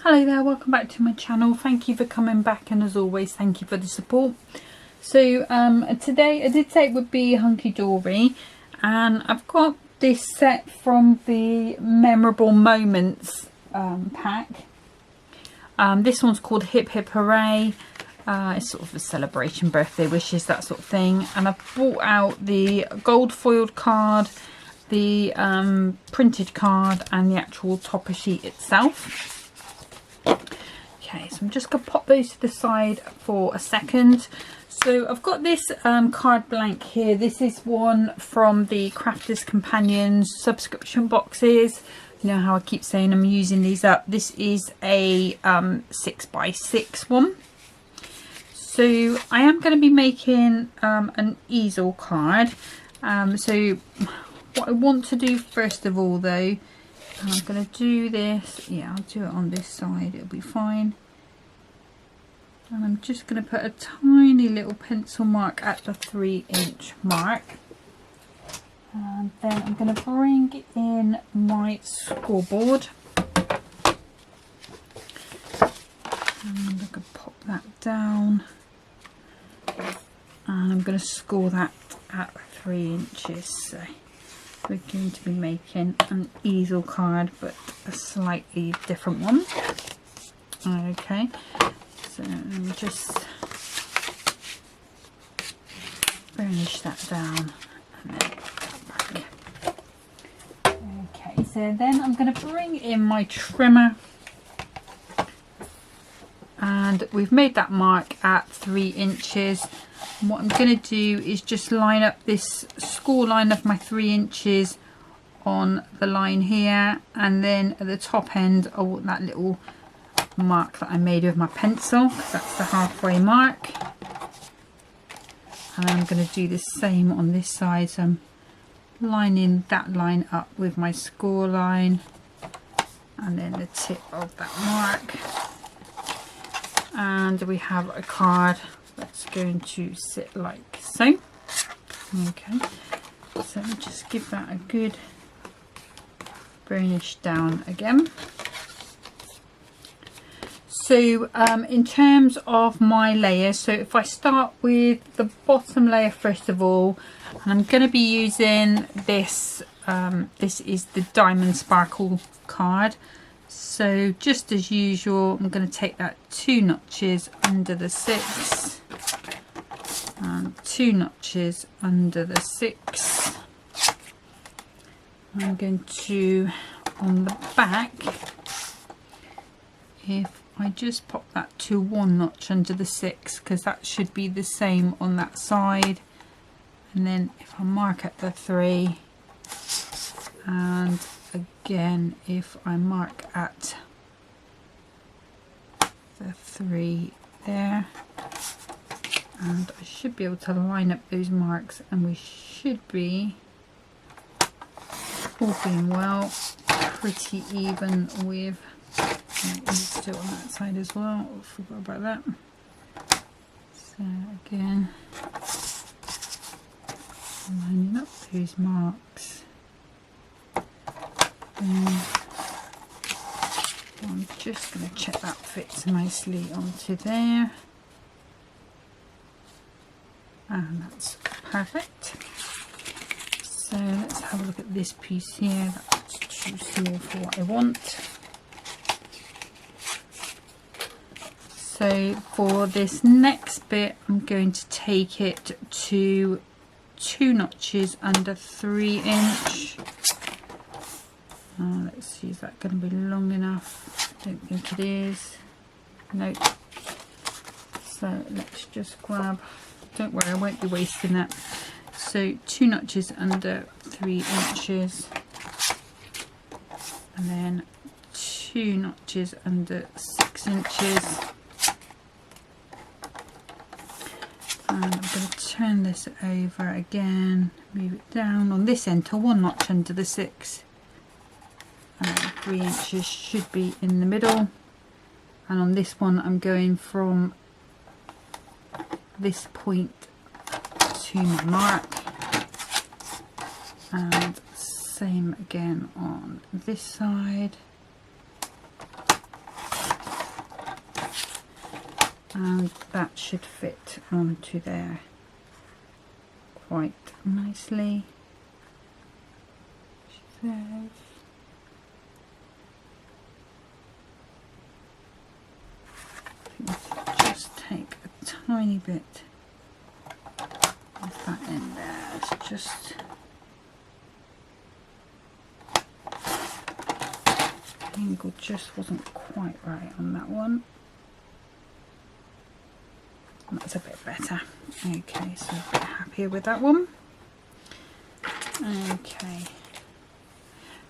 Hello there, welcome back to my channel. Thank you for coming back, and as always thank you for the support. So today I did say it would be Hunkydory, and I've got this set from the Memorable Moments pack. This one's called Hip Hip Hooray. It's sort of a celebration, birthday wishes, that sort of thing. And I've brought out the gold foiled card, the printed card, and the actual topper sheet itself. Okay, so I'm just going to pop those to the side for a second. So I've got this card blank here. This is one from the Crafters Companions subscription boxes. You know how I keep saying I'm using these up. This is a 6x6 one. So I am going to be making an easel card. So what I want to do first of all though, I'm going to do this, yeah, I'll do it on this side, it'll be fine. And I'm just going to put a tiny little pencil mark at the 3-inch mark. And then I'm going to bring in my scoreboard. And I'm going to pop that down. And I'm going to score that at 3 inches. So we're going to be making an easel card, but a slightly different one. Okay, so let me just burnish that down and then put that back. Okay, so then I'm going to bring in my trimmer, and we've made that mark at 3 inches. And what I'm going to do is just line up this score line of my 3 inches on the line here, and then at the top end I want that little mark that I made with my pencil, because that's the halfway mark. And I'm going to do the same on this side, so I'm lining that line up with my score line and then the tip of that mark. And we have a card that's going to sit like so. Okay, so just give that a good burnish down again. So in terms of my layers, so if I start with the bottom layer first of all, and I'm going to be using this, this is the Diamond Sparkle card. So just as usual, I'm going to take that 2 notches under the 6 and 2 notches under the 6. I'm going to, on the back, if I just pop that to 1 notch under the 6, because that should be the same on that side, and then if I mark at the 3, and again if I mark at the 3 there, and I should be able to line up those marks, and we should be, all being well, pretty even with, let's do it on that side as well, I forgot about that. So again, lining up those marks. I'm just going to check that fits nicely onto there, and that's perfect. So let's have a look at this piece here. That's too small for what I want. So for this next bit, I'm going to take it to 2 notches under 3 inch. Let's see, is that going to be long enough? I don't think it is. Nope. So let's just grab, don't worry, I won't be wasting that. So 2 notches under 3 inches, and then 2 notches under 6 inches. And I'm going to turn this over again, move it down on this end to 1 notch under the 6. And 3 inches should be in the middle. And on this one I'm going from this point to my mark, and same again on this side. and that should fit onto there quite nicely. Just take a tiny bit of that in there. It's just angle just wasn't quite right on that one. That's a bit better. Okay, so a bit happier with that one. Okay,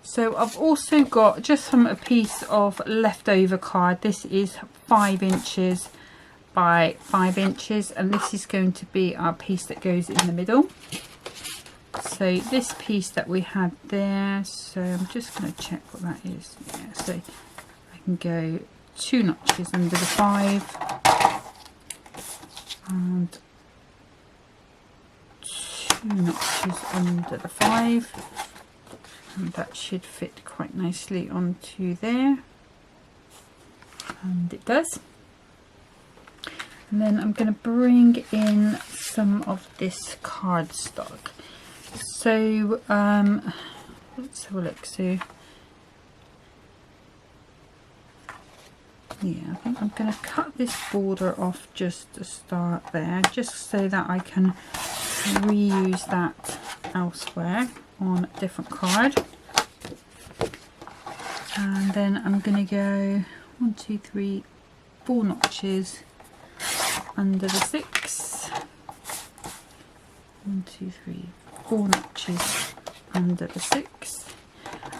so I've also got just from a piece of leftover card. This is 5 inches by 5 inches, and this is going to be our piece that goes in the middle. So this piece that we had there, so I'm just going to check what that is. Yeah, so I can go 2 notches under the 5 and 2 notches under the 5, and that should fit quite nicely onto there, and it does. And then I'm going to bring in some of this cardstock. So let's have a look. So yeah, I think I'm going to cut this border off just to start there, just so that I can reuse that elsewhere on a different card. And then I'm going to go 1, 2, 3, 4 notches under the 6. 1, 2, 3, 4 notches under the 6,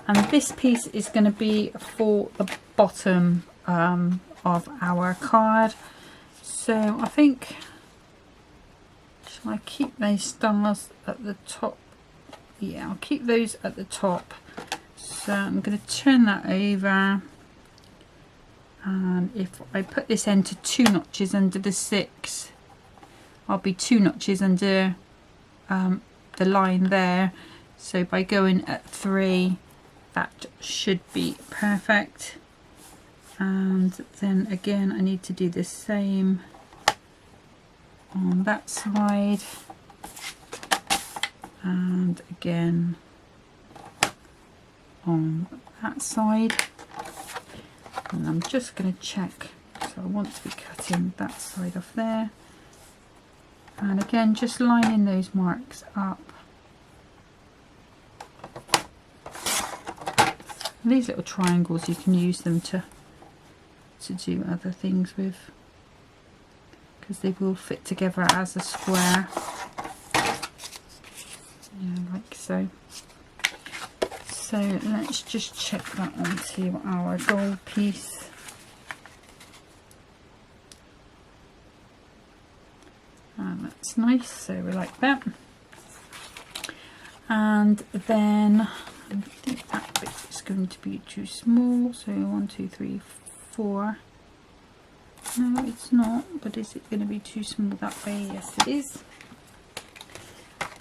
and this piece is going to be for the bottom of our card. So I think, shall I keep those stars at the top? Yeah, I'll keep those at the top. So I'm going to turn that over, and if I put this into 2 notches under the 6, I'll be 2 notches under the line there. So by going at 3, that should be perfect. And then again, I need to do the same on that side, and again on that side. And I'm just going to check, so I want to be cutting that side off there, and again just lining those marks up. And these little triangles, you can use them to do other things with, because they will fit together as a square. Yeah, like so. So let's just check that onto our gold piece. And that's nice, so we like that. And then I think that bit is going to be too small, so 1, 2, 3, 4. No, it's not, but is it going to be too small that way? Yes, it is.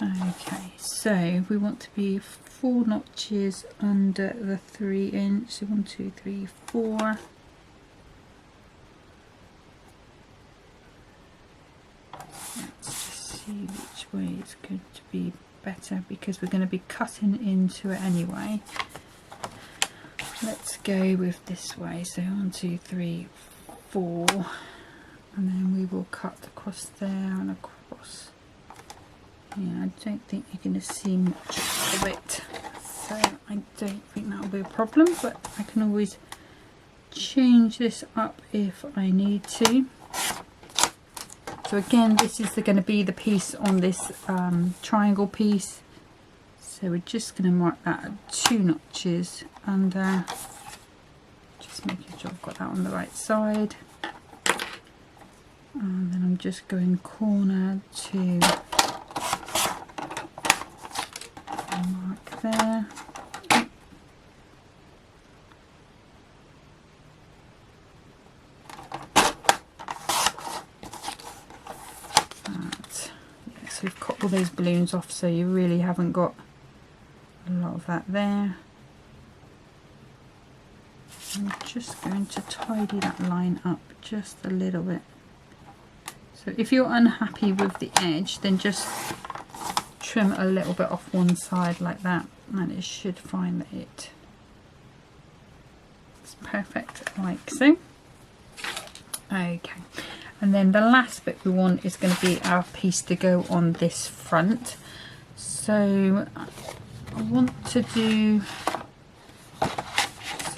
Okay, so we want to be 4 notches under the 3 inch. So 1, 2, 3, 4. Let's just see which way it's going to be better, because we're going to be cutting into it anyway. Let's go with this way. So 1, 2, 3, 4, and then we will cut across there and across. Yeah, I don't think you're going to see much of it, so I don't think that will be a problem, but I can always change this up if I need to. So again, this is going to be the piece on this triangle piece, so we're just going to mark that at 2 notches under, just making sure I've got that on the right side, and then I'm just going corner to mark there. So we've cut all those balloons off, so you really haven't got a lot of that there. I'm just going to tidy that line up just a little bit, So if you're unhappy with the edge, then just trim a little bit off one side like that, and it should find that it's perfect, like so. Okay, and then the last bit we want is going to be our piece to go on this front. So I want to do,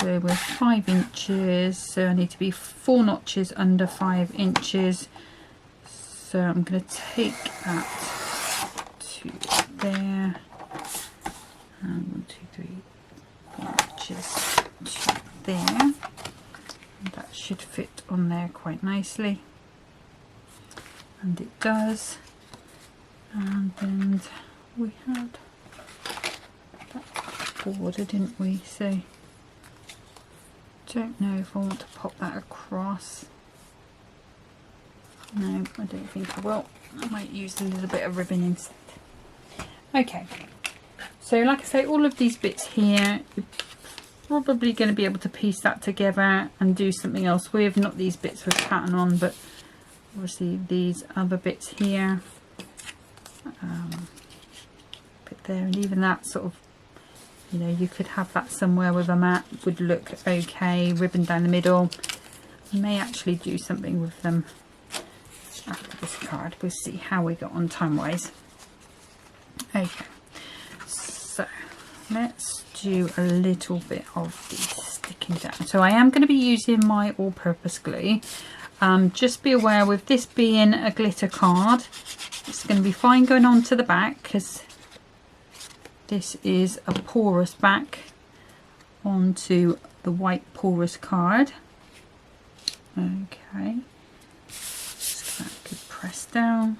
so we're 5 inches, so I need to be 4 notches under 5 inches. So I'm going to take that to there, and 1, 2, 3, 4 notches to there. And that should fit on there quite nicely, and it does. And then we had that border, didn't we? So don't know if I want to pop that across. No, I don't think I will. I might use a little bit of ribbon instead. Okay, so like I say, all of these bits here, you're probably going to be able to piece that together and do something else with. Not these bits with pattern on, but obviously these other bits here. Bit there, and even that sort of, you know, you could have that somewhere with a mat, would look okay. Ribbon down the middle. You may actually do something with them after this card. We'll see how we got on time wise. Okay, so let's do a little bit of the sticking down. So I am going to be using my all-purpose glue. Just be aware, with this being a glitter card, it's going to be fine going on to the back, because this is a porous back onto the white porous card. Okay, just that good press down.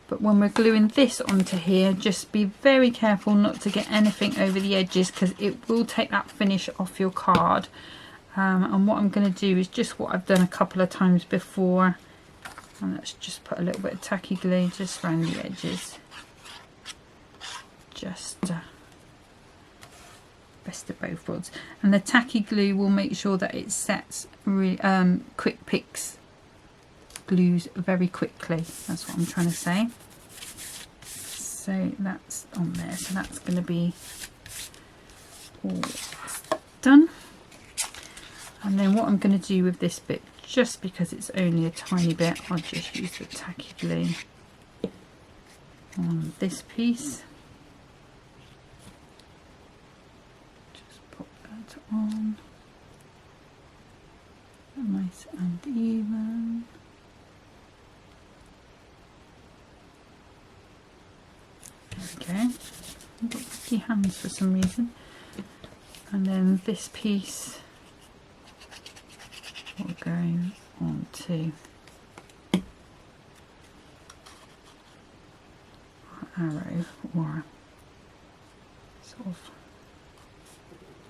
But when we're gluing this onto here, just be very careful not to get anything over the edges, because it will take that finish off your card. And what I'm going to do is just what I've done a couple of times before, and let's just put a little bit of tacky glue just around the edges. Just best of both worlds. And the tacky glue will make sure that it sets quick picks glues very quickly. That's what I'm trying to say. So that's on there, so that's going to be all done. And then what I'm going to do with this bit, just because it's only a tiny bit, I'll just use the tacky glue on this piece. Just pop that on, nice and even. Okay, I've got sticky hands for some reason. And then this piece will go on to our arrow, or sort of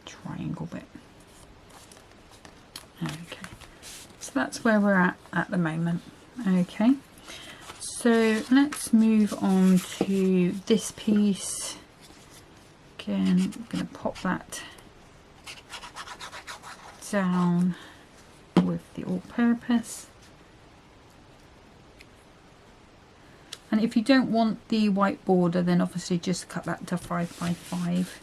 triangle bit. Okay, so that's where we're at the moment. Okay, so let's move on to this piece. Again, I'm going to pop that down with the all-purpose. And if you don't want the white border, then obviously just cut that to 5 by 5.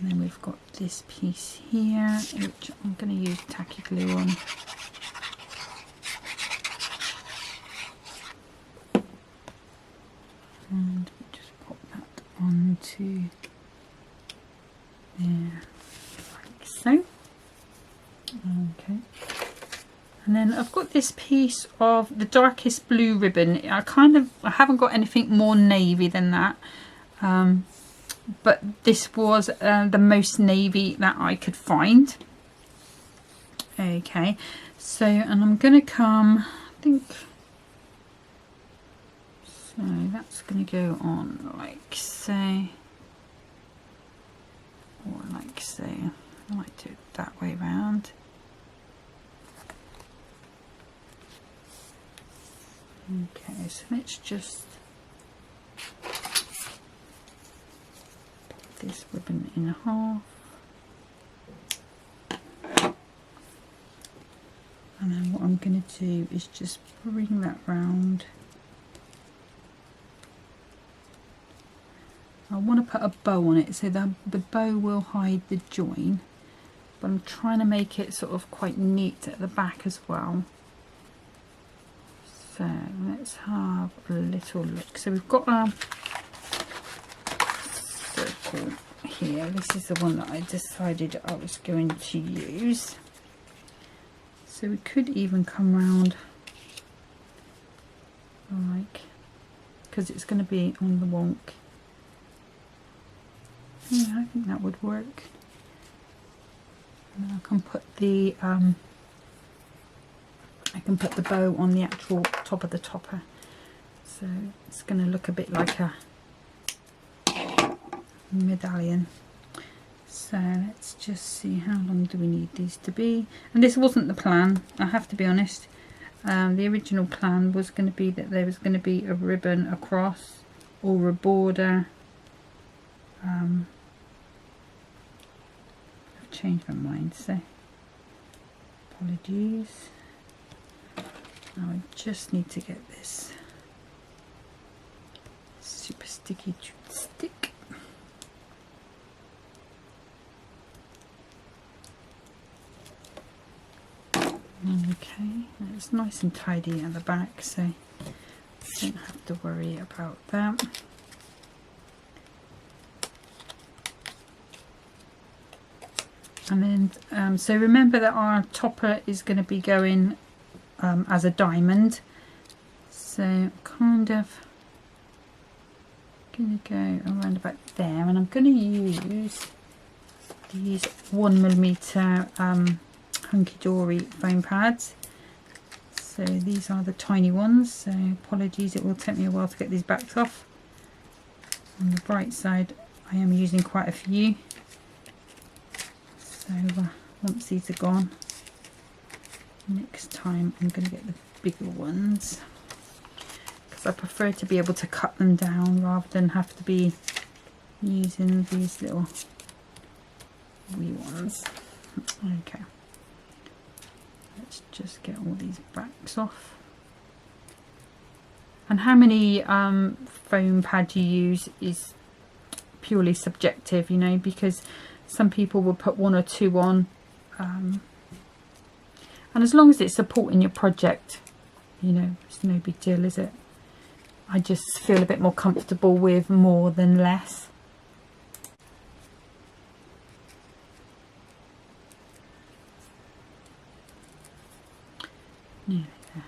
And then we've got this piece here, which I'm going to use tacky glue on. And just pop that onto there, like so. Okay. And then I've got this piece of the darkest blue ribbon. I haven't got anything more navy than that. But this was the most navy that I could find. Okay. So, and I'm going to come, I think, so that's going to go on like so, or like so. I might do it that way round. Okay, so let's just put this ribbon in half. And then what I'm going to do is just bring that round. I want to put a bow on it so the bow will hide the join, but I'm trying to make it sort of quite neat at the back as well. So let's have a little look. So we've got our circle here. This is the one that I decided I was going to use. So we could even come round like, because it's going to be on the wonk. Yeah, I think that would work. And I can put the bow on the actual top of the topper, so it's going to look a bit like a medallion. So let's just see, how long do we need these to be? And this wasn't the plan, I have to be honest. The original plan was going to be that there was going to be a ribbon across or a border. I've changed my mind, so apologies. Now I just need to get this super sticky stick. Okay, it's nice and tidy at the back, so I don't have to worry about that. And then, so remember that our topper is going to be going as a diamond, so kind of going to go around about there, and I'm going to use these 1mm Hunkydory foam pads. So these are the tiny ones, so apologies, it will take me a while to get these backs off. On the bright side, I am using quite a few, so once these are gone, next time I'm going to get the bigger ones, because I prefer to be able to cut them down rather than have to be using these little wee ones. Okay, let's just get all these backs off. And how many foam pads you use is purely subjective, you know, because some people will put 1 or 2 on, and as long as it's supporting your project, you know, it's no big deal, is it? I just feel a bit more comfortable with more than less. Nearly there.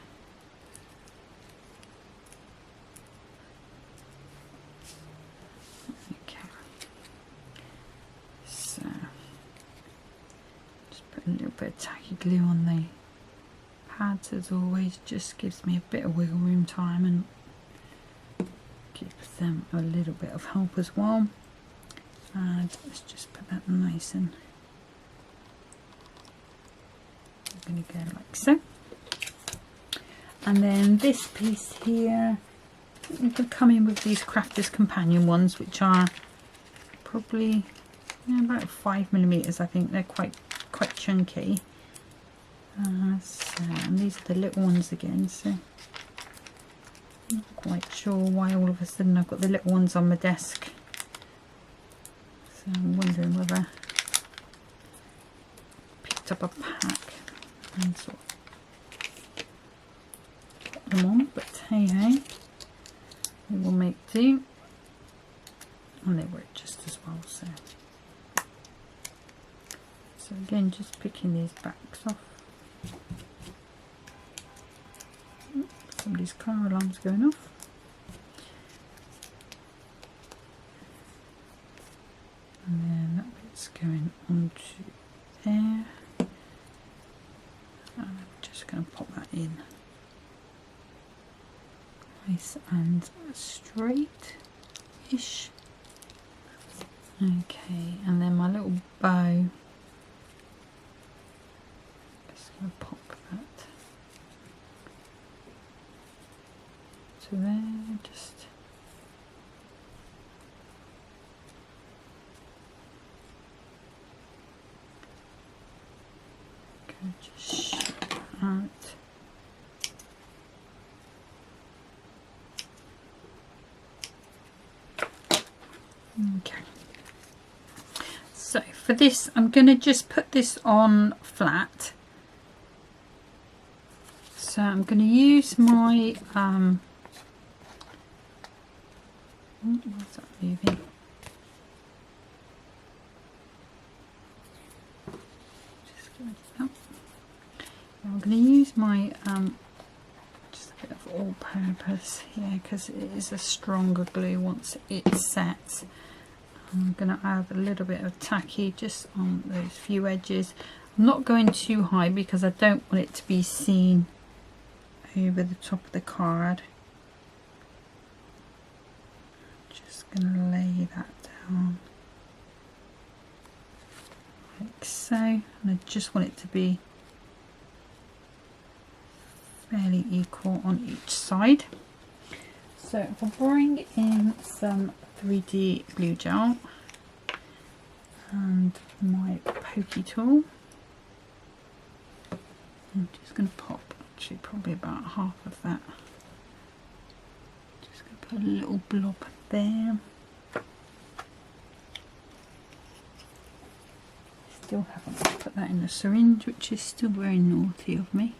Okay. So just put a little bit of tacky glue on the pads as always, just gives me a bit of wiggle room time and gives them a little bit of help as well. And let's just put that nice, and I'm going to go like so. And then this piece here, you could come in with these Crafter's Companion ones, which are probably about 5mm. I think they're quite chunky. So, and these are the little ones again. So I'm not quite sure why all of a sudden I've got the little ones on my desk. So I'm wondering whether I picked up a pack and sort of them on, but hey hey, they will make do, and they work just as well. So again, just picking these backs off. Somebody's car alarm's going off. And then that bit's going onto there, and I'm just going to pop that in nice and straight-ish. Okay, and then my little bow, just going to pop that to there, just go, just shake that out. Okay, so for this I'm going to just put this on flat. So I'm going to use my where's that moving? I'm going to use my just a bit of all-purpose here because it is a stronger glue once it sets. I'm going to add a little bit of tacky just on those few edges. I'm not going too high because I don't want it to be seen over the top of the card. Just going to lay that down like so, and I just want it to be fairly equal on each side. So if I bring in some 3D glue gel and my pokey tool, I'm just going to pop actually probably about half of that. Just going to put a little blob there. Still haven't put that in the syringe, which is still very naughty of me.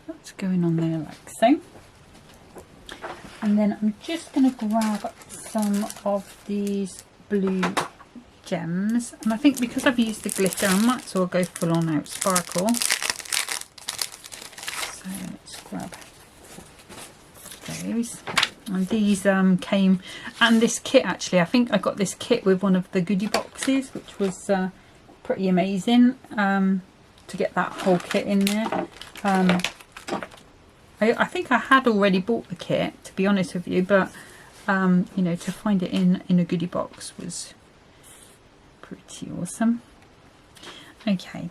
That's going on there like so. And then I'm just going to grab some of these blue gems, and I think because I've used the glitter I might as well go full on out sparkle. So let's grab those. And these came, and this kit actually, I think I got this kit with one of the goodie boxes, which was pretty amazing to get that whole kit in there. I think I had already bought the kit, to be honest with you, but you know, to find it in a goodie box was pretty awesome. Okay,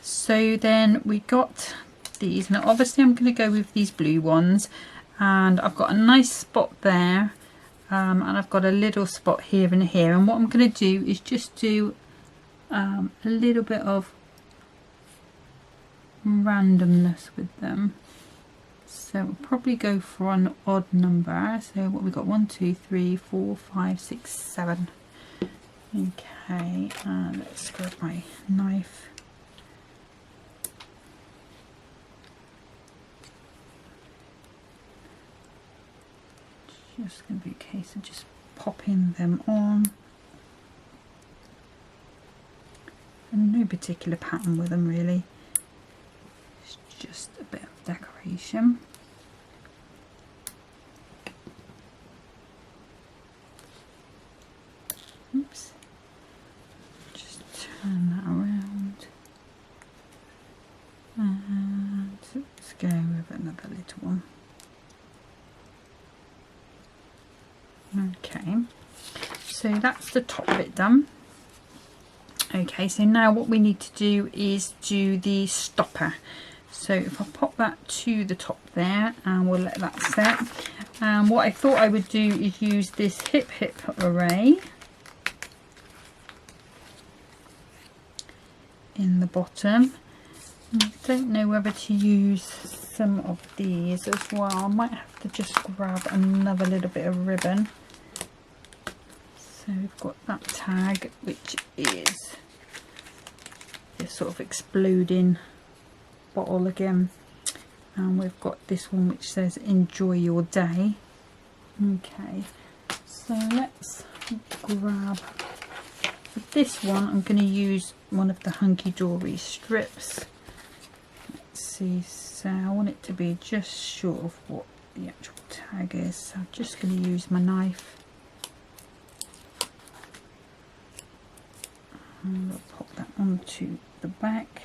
so then we got these. Now obviously I'm going to go with these blue ones, and I've got a nice spot there, and I've got a little spot here and here, and what I'm going to do is just do a little bit of randomness with them. So we'll probably go for an odd number. So what we got, 1, 2, 3, 4, 5, 6, 7. Okay, let's grab my knife. Just going to be a case of just popping them on. And no particular pattern with them really. It's just a bit of decoration. Oops. Just turn that around. And let's go with another little one. Okay, so that's the top bit done. Okay, so now what we need to do is do the stopper. So if I pop that to the top there, and we'll let that set. And what I thought I would do is use this hip hooray in the bottom. I don't know whether to use some of these as well. I might have to just grab another little bit of ribbon. So we've got that tag, which is this sort of exploding bottle again, and we've got this one which says enjoy your day. Okay, so let's grab, for this one I'm going to use one of the Hunkydory strips. Let's see, so I want it to be just short of what the actual tag is, so I'm just going to use my knife. And we'll pop that onto the back.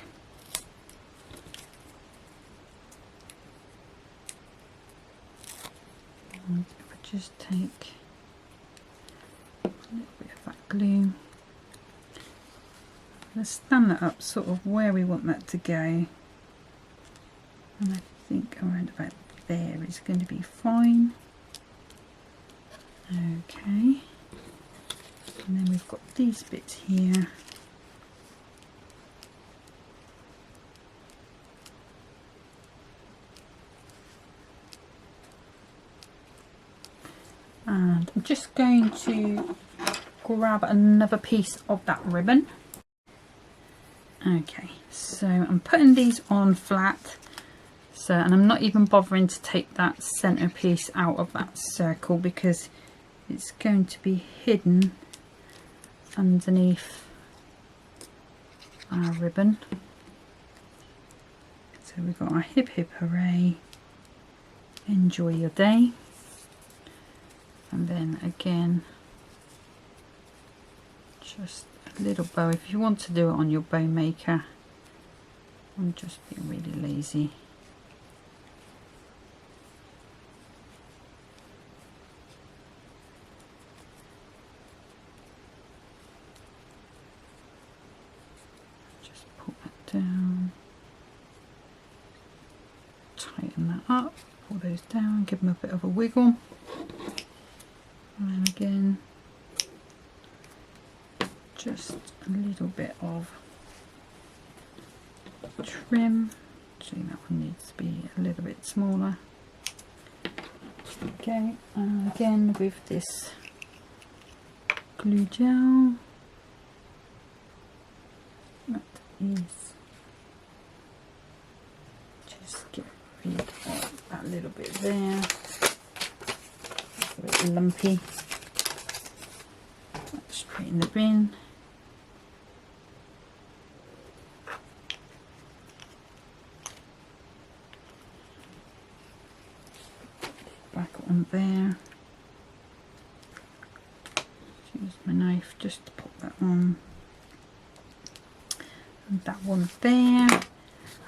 And if I just take a little bit of that glue, let's stand that up sort of where we want that to go, and I think around about there is going to be fine. Okay, and then we've got these bits here. And I'm just going to grab another piece of that ribbon. Okay, so I'm putting these on flat. So, and I'm not even bothering to take that center piece out of that circle because it's going to be hidden underneath our ribbon. So we've got our hip hip hooray, enjoy your day, and then again just a little bow. If you want to do it on your bow maker, I'm just being really lazy. Just pull that down, tighten that up, pull those down, give them a bit of a wiggle, and then again just a little bit of trim. See, that one needs to be a little bit smaller. Okay, and again with this glue gel, that is just get rid of that little bit there, a bit lumpy. Straight in the bin. Back on there. Use my knife just to pop that on. And that one there.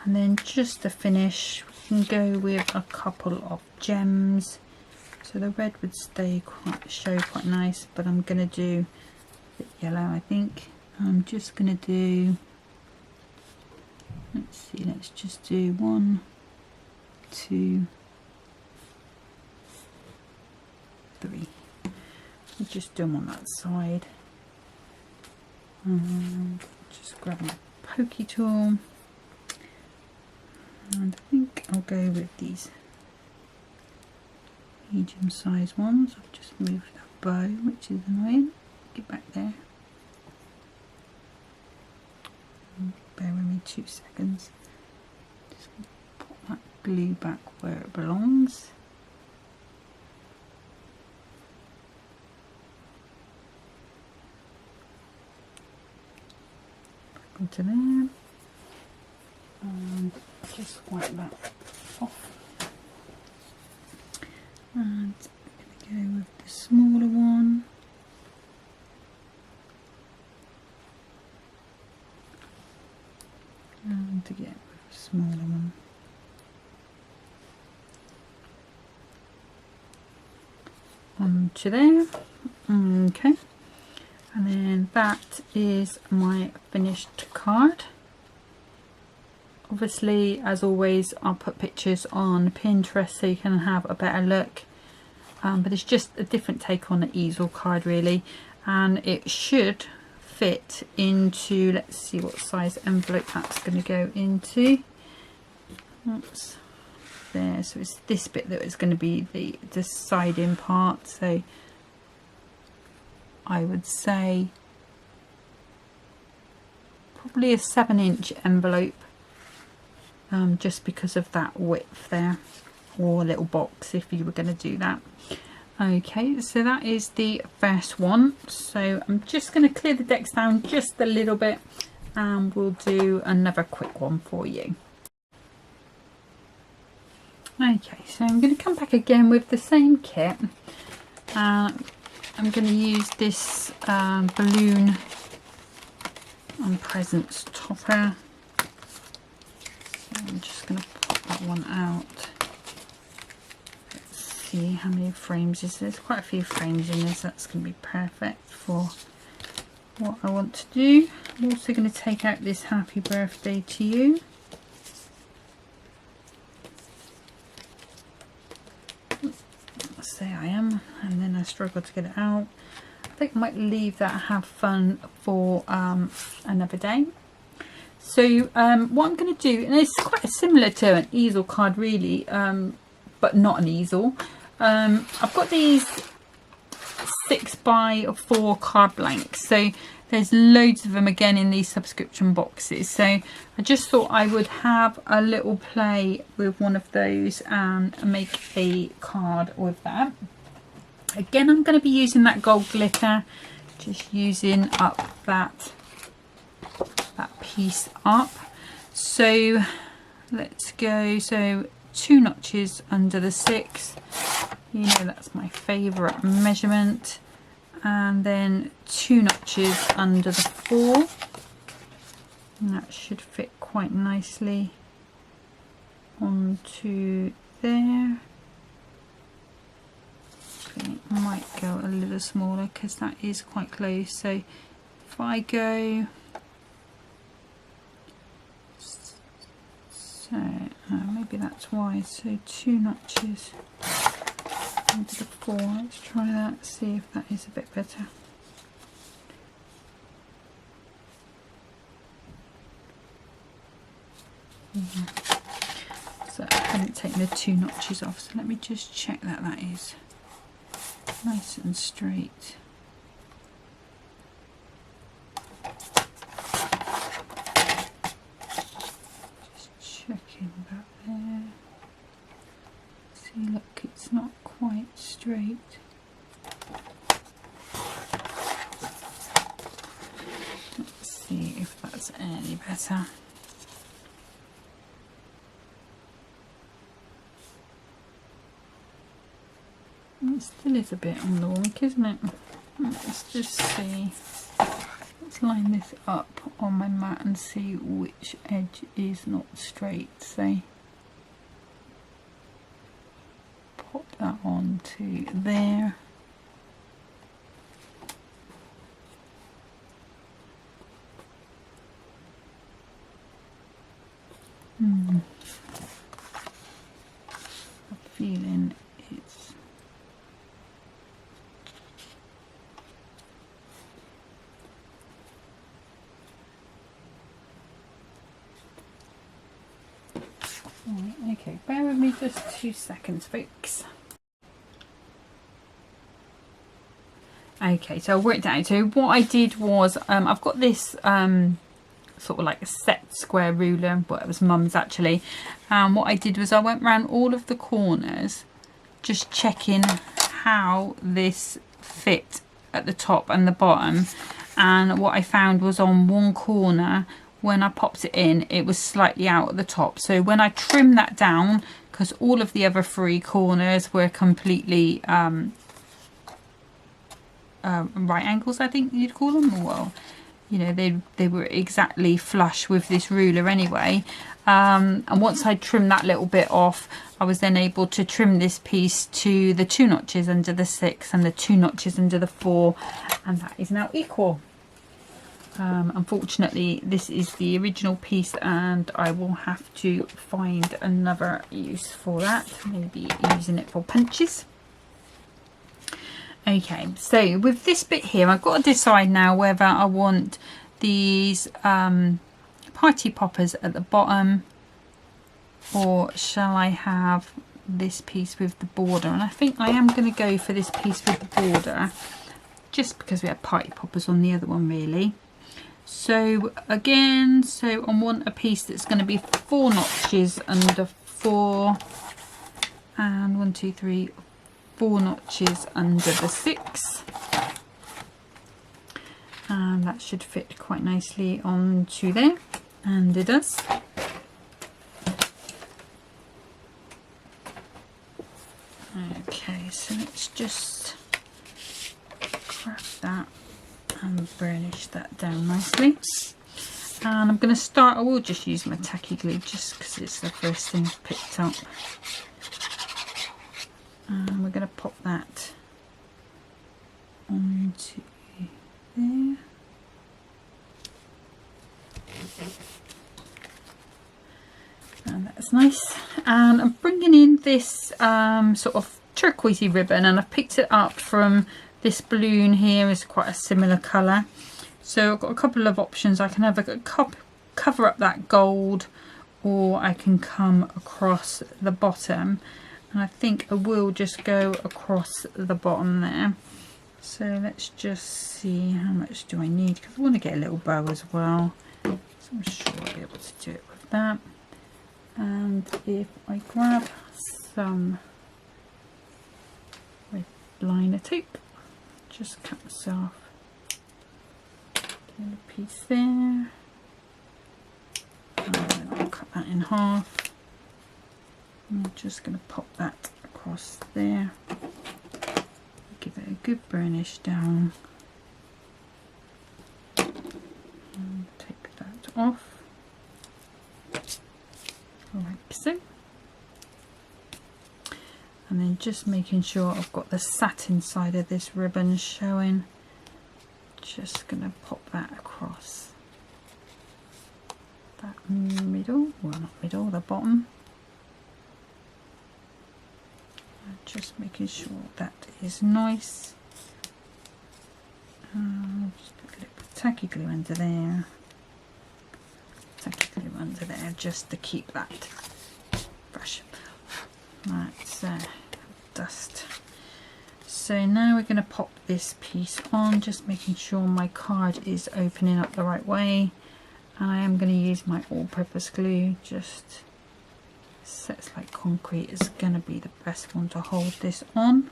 And then just to finish, we can go with a couple of gems. So the red would show quite nice, but I'm going to do a bit yellow, I think. I'm just going to do, let's see, let's just do 1, 2, 3. We'll just do them on that side. And just grab my pokey tool. And I think I'll go with these medium size ones. I've just moved that bow, which is annoying. Get back there. Bear with me 2 seconds. Just put that glue back where it belongs. Back onto there. And just wipe that off. And I'm going to go with the smaller one. And again with the smaller one. Onto there. Okay. And then that is my finished card. Obviously, as always, I'll put pictures on Pinterest so you can have a better look. But it's just a different take on an easel card, really. And it should fit into, let's see what size envelope that's going to go into. Oops. There, so it's this bit that is going to be the siding part. So I would say probably a 7-inch envelope. Just because of that width there, or a little box if you were going to do that. Okay, so that is the first one. So I'm just going to clear the decks down just a little bit and we'll do another quick one for you. Okay, so I'm going to come back again with the same kit. I'm going to use this balloon and presents topper. I'm just going to pop that one out. Let's see how many frames is there. There's quite a few frames in this. That's going to be perfect for what I want to do. I'm also going to take out this happy birthday to you. There I am, and then I struggle to get it out. I think I might leave that, have fun for another day. So what I'm going to do, and it's quite similar to an easel card really, but not an easel. I've got these 6x4 card blanks. So there's loads of them again in these subscription boxes. So I just thought I would have a little play with one of those and make a card with that. Again, I'm going to be using that gold glitter, just using up that piece up. So let's go, so 2 notches under the 6, you know that's my favourite measurement, and then 2 notches under the 4, and that should fit quite nicely onto there. Okay, I might go a little smaller because that is quite close, so if I go, so maybe that's why, so 2 notches into the 4, let's try that, see if that is a bit better. Yeah. So I haven't taken the 2 notches off, so let me just check that that is nice and straight. Checking that there. See, look, it's not quite straight. Let's see if that's any better. It still is a bit on the wonk, isn't it? Let's just see. Let's line this up on my mat and see which edge is not straight. So pop that onto there. I'm feeling it's right, okay, bear with me just 2 seconds, folks. Okay, so I worked it out. So what I did was I've got this sort of like a set square ruler, but it was mum's actually, and what I did was I went around all of the corners just checking how this fit at the top and the bottom, and what I found was on one corner when I popped it in it was slightly out at the top, so when I trimmed that down, because all of the other 3 corners were completely right angles, I think you'd call them, well, you know, they were exactly flush with this ruler anyway, and once I trimmed that little bit off, I was then able to trim this piece to the 2 notches under the 6 and the 2 notches under the 4, and that is now equal. Unfortunately this is the original piece and I will have to find another use for that, maybe using it for punches. Okay, so with this bit here I've got to decide now whether I want these party poppers at the bottom, or shall I have this piece with the border, and I think I am going to go for this piece with the border just because we had party poppers on the other one really. So again, so I want a piece that's going to be 4 notches under 4 and 1, 2, 3, 4 notches under the 6, and that should fit quite nicely onto there, and it does. Okay, so let's just grab that and burnish that down nicely, and I'm going to start, I will just use my tacky glue just because it's the first thing I've picked up. And we're going to pop that onto there. And that's nice. And I'm bringing in this sort of turquoisey ribbon, and I've picked it up from this balloon here, is quite a similar colour. So I've got a couple of options. I can have a cover up that gold, or I can come across the bottom. And I think I will just go across the bottom there. So let's just see how much do I need, because I want to get a little bow as well. So I'm sure I'll be able to do it with that. And if I grab some red liner tape, just cut myself a little piece there, and then I'll cut that in half. I'm just going to pop that across there, give it a good burnish down, and take that off like so. And then just making sure I've got the satin side of this ribbon showing. Just going to pop that across that middle, well not middle, the bottom. Just making sure that is nice. Just put a little tacky glue under there. Tacky glue under there just to keep that brush. That's dust. So now we're going to pop this piece on, just making sure my card is opening up the right way. And I am going to use my all-purpose glue. Just sets like concrete is going to be the best one to hold this on.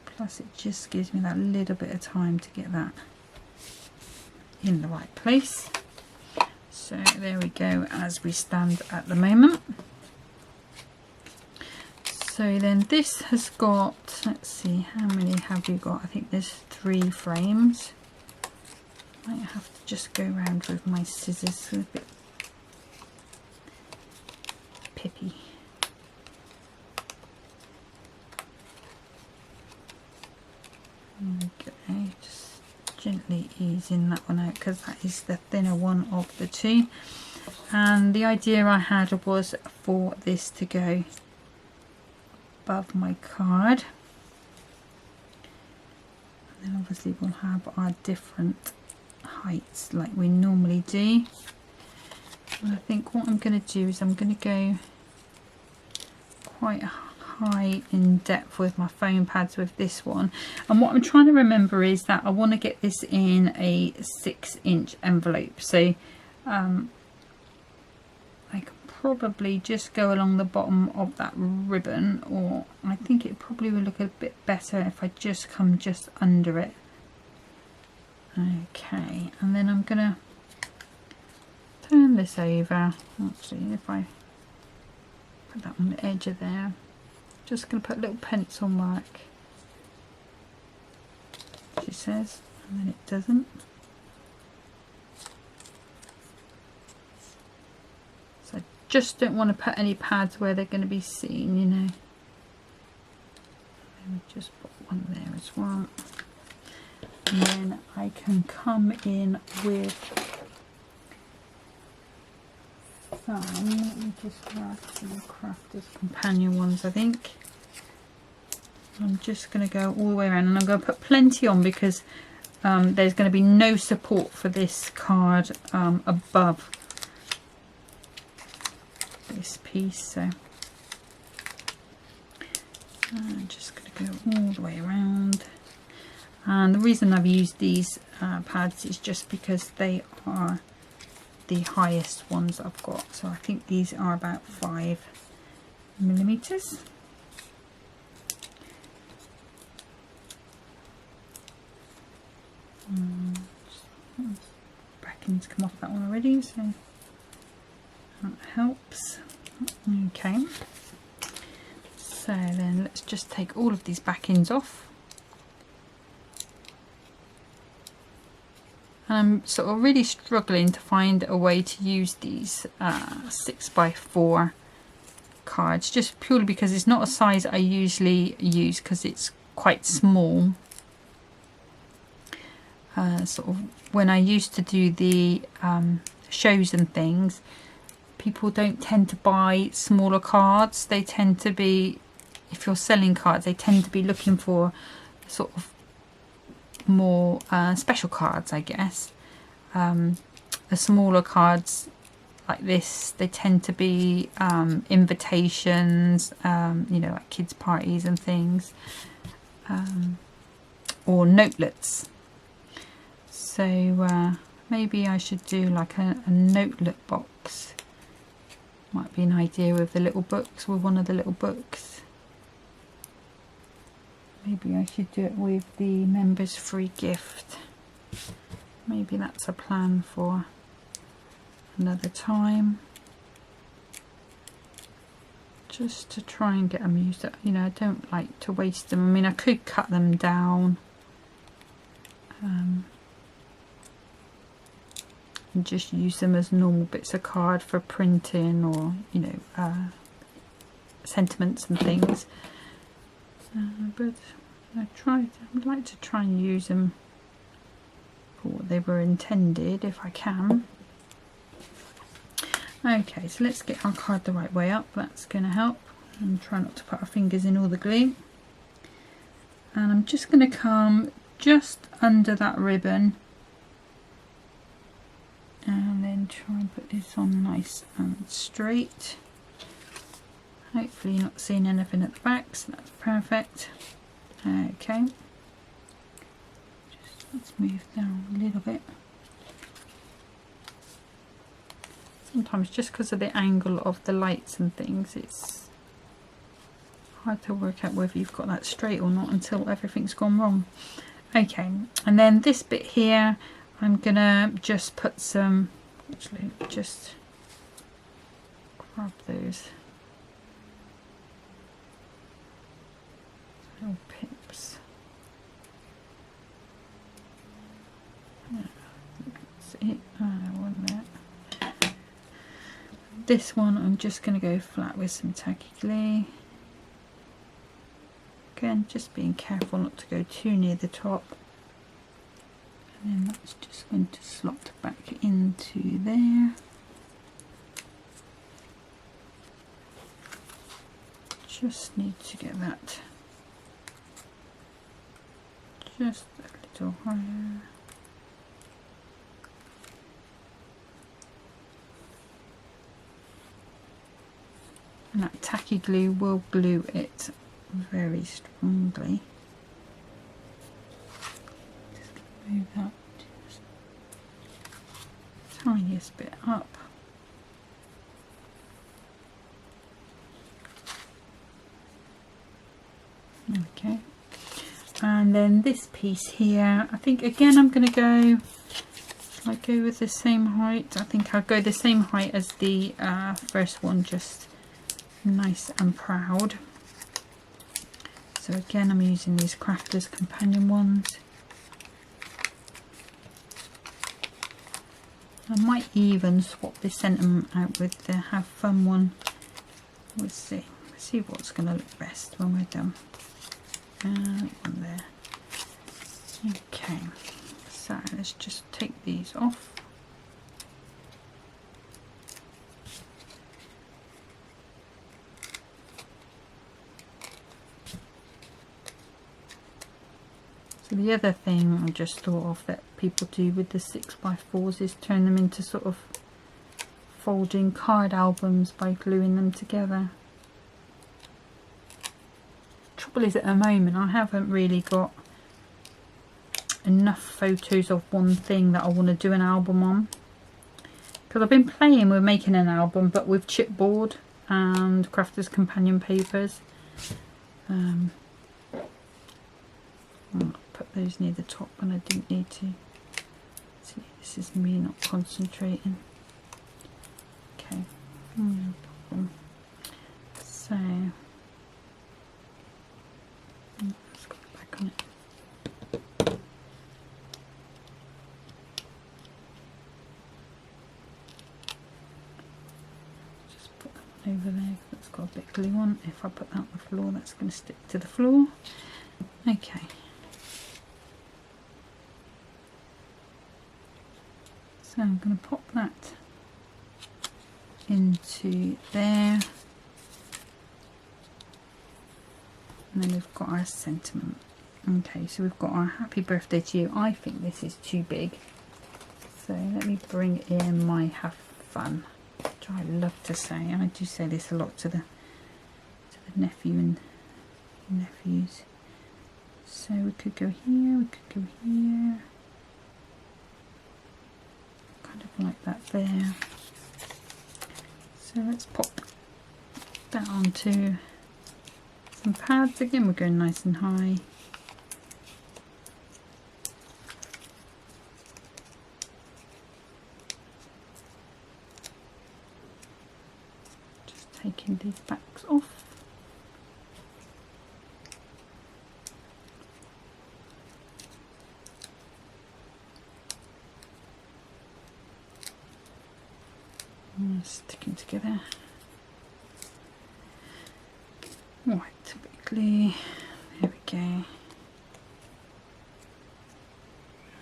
Plus it just gives me that little bit of time to get that in the right place. So there we go as we stand at the moment. So then this has got, let's see, how many have we got? I think there's 3 frames. I might have to just go around with my scissors, a bit pippy. Okay, just gently easing that one out because that is the thinner one of the two. And the idea I had was for this to go above my card, and then obviously we'll have our different heights like we normally do. And I think what I'm going to do is I'm going to go quite high in depth with my foam pads with this one. And what I'm trying to remember is that I want to get this in a 6-inch envelope. So I can probably just go along the bottom of that ribbon, or I think it probably will look a bit better if I just come just under it. Okay, and then I'm gonna turn this over. Actually, if I put that on the edge of there, just gonna put a little pencil mark, she says, and then it doesn't. So I just don't want to put any pads where they're going to be seen, you know. Let me just put one there as well. And then I can come in with some, let me just grab some Crafters Companion ones, I think. I'm just going to go all the way around, and I'm going to put plenty on because there's going to be no support for this card above this piece, so I'm just going to go all the way around. And the reason I've used these pads is just because they are the highest ones I've got. So I think these are about 5 millimeters. Backings come off that one already, so that helps. Okay, so then let's just take all of these backings off. I'm sort of really struggling to find a way to use these 6x4 cards, just purely because it's not a size I usually use because it's quite small. Sort of when I used to do the shows and things, people don't tend to buy smaller cards. They tend to be, if you're selling cards, they tend to be looking for sort of more special cards, I guess. The smaller cards like this, they tend to be invitations, you know, like kids parties and things. or notelets. So maybe I should do like a notelet box. Might be an idea with the little books, with one of the little books. Maybe I should do it with the members free gift. Maybe that's a plan for another time. Just to try and get them used up. You know, I don't like to waste them. I mean, I could cut them down. And just use them as normal bits of card for printing, or, you know, sentiments and things. But I'd like to try and use them for what they were intended, if I can. Okay, so let's get our card the right way up. That's going to help. And try not to put our fingers in all the glue. And I'm just going to come just under that ribbon, and then try and put this on nice and straight. Hopefully you're not seeing anything at the back, so that's perfect. Okay, let's move down a little bit. Sometimes just because of the angle of the lights and things, it's hard to work out whether you've got that straight or not until everything's gone wrong. Okay, and then this bit here, I'm gonna just put some, actually just grab those little pips. That's it. One there. This one I'm just going to go flat with some tacky glue. Again, just being careful not to go too near the top. And then that's just going to slot back into there. Just need to get that just a little higher. And that tacky glue will glue it very strongly. Just move that just tiniest bit up. Okay, and then this piece here, I think again I'm going to go, shall I go with the same height? I think I'll go the same height as the first one, just nice and proud. So again, I'm using these Crafter's Companion ones. I might even swap this sentiment out with the Have Fun one. We'll see. Let's see what's going to look best when we're done. One there. Okay, so let's just take these off. So the other thing I just thought of that people do with the 6x4s is turn them into sort of folding card albums by gluing them together. Trouble is, at the moment I haven't really got enough photos of one thing that I want to do an album on, because I've been playing with making an album but with chipboard and Crafter's Companion papers. Put those near the top when I didn't need to. See, this is me not concentrating. Okay, no problem. So let's go back on it. Just put that one over there. That's got a bit of glue on. If I put that on the floor, that's going to stick to the floor. Okay. So I'm going to pop that into there, and then we've got our sentiment. Okay, so we've got our happy birthday to you. I think this is too big, so let me bring in my Have Fun, which I love to say, and I do say this a lot to the nephew and nephews. So we could go here, we could go here, kind of like that there. So let's pop that onto some pads. Again, we're going nice and high. Just taking these backs off. Sticking together. Right, typically, there we go.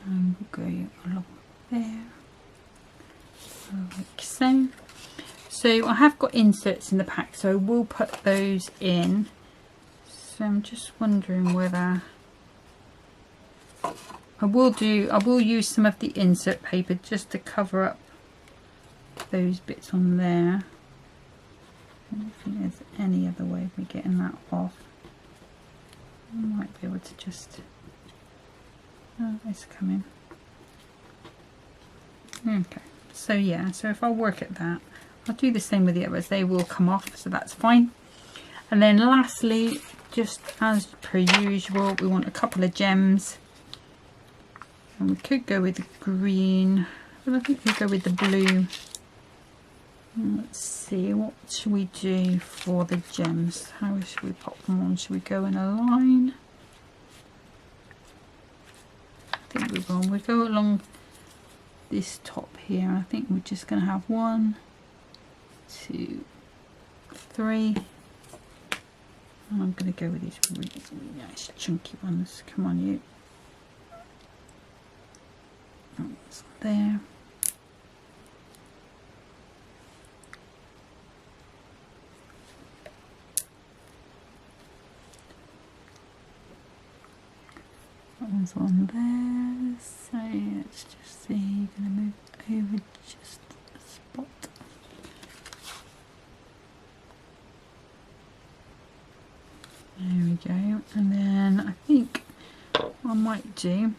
And we'll go along there, like so. So I have got inserts in the pack, so I will put those in. So I'm just wondering whether I will use some of the insert paper just to cover up those bits on there. I don't think there's any other way of me getting that off. I might be able to just, oh, it's coming. Okay, so yeah, so if I work at that, I'll do the same with the others, they will come off, so that's fine. And then lastly, just as per usual, we want a couple of gems, and we could go with the green, but I think we'll go with the blue. Let's see, what should we do for the gems? How should we pop them on? Should we go in a line? I think we will. We'll go along this top here. I think we're just going to have 1, 2, 3. And I'm going to go with these really nice chunky ones. Come on, you. That's there. That one's on there, so let's just see, you're going to move over just a spot. There we go, and then I think what I might do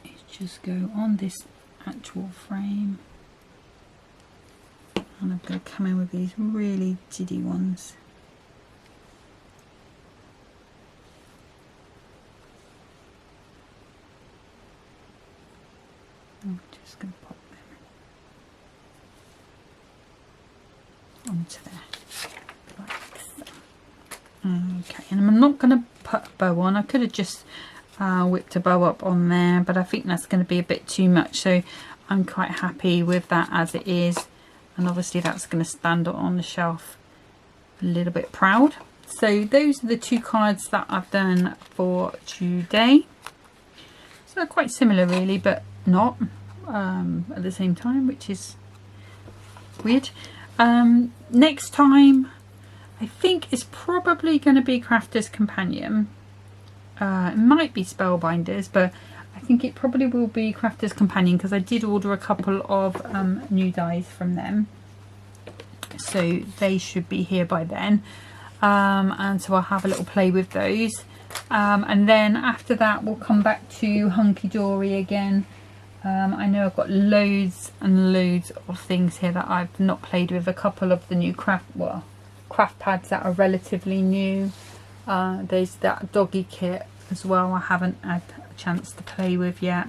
is just go on this actual frame, and I'm going to come in with these really diddy ones. I'm just going to pop them onto there, like so. Okay, and I'm not going to put a bow on. I could have just whipped a bow up on there, but I think that's going to be a bit too much, so I'm quite happy with that as it is. And obviously that's going to stand on the shelf a little bit proud. So those are the 2 cards that I've done for today. So they're quite similar really, but not at the same time, which is weird. Next time I think it's probably going to be Crafter's Companion. It might be Spellbinders, but I think it probably will be Crafter's Companion because I did order a couple of new dies from them, so they should be here by then. And so I'll have a little play with those, and then after that we'll come back to Hunkydory again. I know I've got loads and loads of things here that I've not played with. A couple of the new craft pads that are relatively new. There's that doggy kit as well I haven't had a chance to play with yet,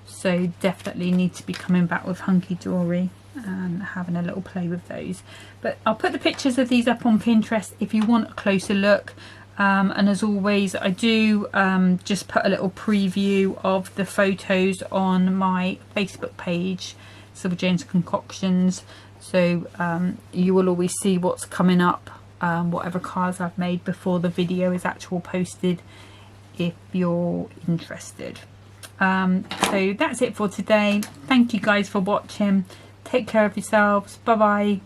so definitely need to be coming back with Hunkydory and having a little play with those. But I'll put the pictures of these up on Pinterest if you want a closer look. And as always, I do just put a little preview of the photos on my Facebook page, Silver Jane's Concoctions, so you will always see what's coming up, whatever cards I've made before the video is actually posted, if you're interested. So that's it for today. Thank you guys for watching. Take care of yourselves. Bye bye.